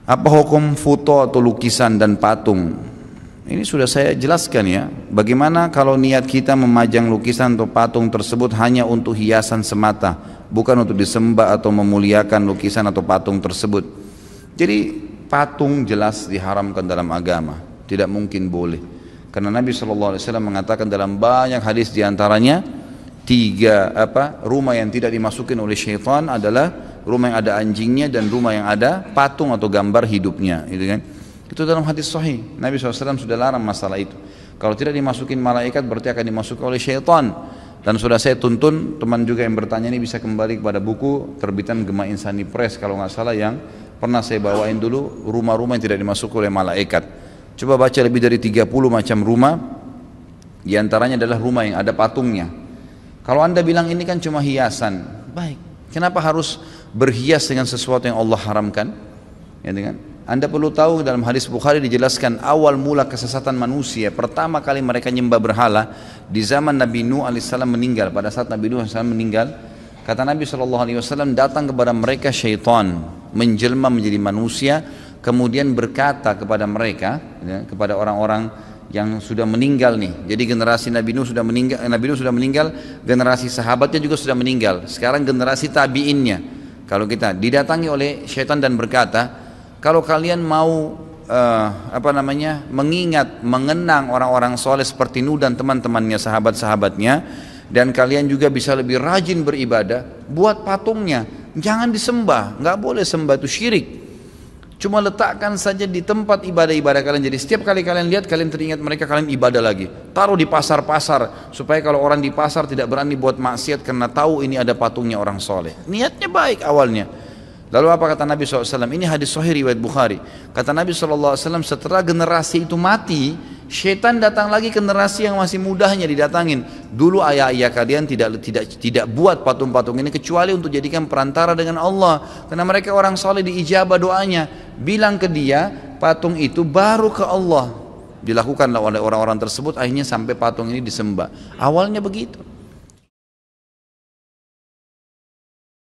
Apa hukum foto atau lukisan dan patung? Ini sudah saya jelaskan ya. Bagaimana kalau niat kita memajang lukisan atau patung tersebut hanya untuk hiasan semata, bukan untuk disembah atau memuliakan lukisan atau patung tersebut. Jadi patung jelas diharamkan dalam agama, tidak mungkin boleh. Karena Nabi SAW mengatakan dalam banyak hadis, diantaranya rumah yang tidak dimasukin oleh syaitan adalah rumah yang ada anjingnya dan rumah yang ada patung atau gambar hidupnya, gitu kan? Itu dalam hadis sahih. Nabi SAW sudah larang masalah itu. Kalau tidak dimasukin malaikat berarti akan dimasuki oleh syaitan. Dan sudah saya tuntun, teman juga yang bertanya ini bisa kembali kepada buku terbitan Gema Insani Press kalau nggak salah, yang pernah saya bawain dulu, rumah-rumah yang tidak dimasuki oleh malaikat. Coba baca lebih dari 30 macam rumah, di antaranya adalah rumah yang ada patungnya. Kalau Anda bilang ini kan cuma hiasan, baik. Kenapa harus berhias dengan sesuatu yang Allah haramkan? Ya, dengan Anda perlu tahu dalam hadis Bukhari dijelaskan awal mula kesesatan manusia, pertama kali mereka nyembah berhala di zaman Nabi Nuh alaihissalam meninggal. Pada saat Nabi Nuh alaihissalam meninggal, kata Nabi SAW, datang kepada mereka syaitan menjelma menjadi manusia, kemudian berkata kepada mereka, ya, kepada orang-orang yang sudah meninggal nih. Jadi generasi Nabi Nuh sudah meninggal, generasi sahabatnya juga sudah meninggal. Sekarang generasi tabiinnya. Kalau kita didatangi oleh syaitan dan berkata, kalau kalian mau mengenang orang-orang soleh seperti Nuh dan teman-temannya, sahabat-sahabatnya, dan kalian juga bisa lebih rajin beribadah, buat patungnya, jangan disembah, nggak boleh sembah, itu syirik. Cuma letakkan saja di tempat ibadah-ibadah kalian, jadi setiap kali kalian lihat, kalian teringat mereka, kalian ibadah lagi. Taruh di pasar-pasar, supaya kalau orang di pasar tidak berani buat maksiat karena tahu ini ada patungnya orang soleh. Niatnya baik awalnya. Lalu apa kata Nabi SAW? Ini hadis sahih riwayat Bukhari. Kata Nabi SAW, setelah generasi itu mati, syaitan datang lagi ke generasi yang masih mudahnya didatangin. Dulu ayah-ayah kalian tidak buat patung-patung ini kecuali untuk jadikan perantara dengan Allah. Karena mereka orang soleh, diijabah doanya. Bilang ke dia, patung itu baru ke Allah. Dilakukanlah oleh orang-orang tersebut, akhirnya sampai patung ini disembah. Awalnya begitu.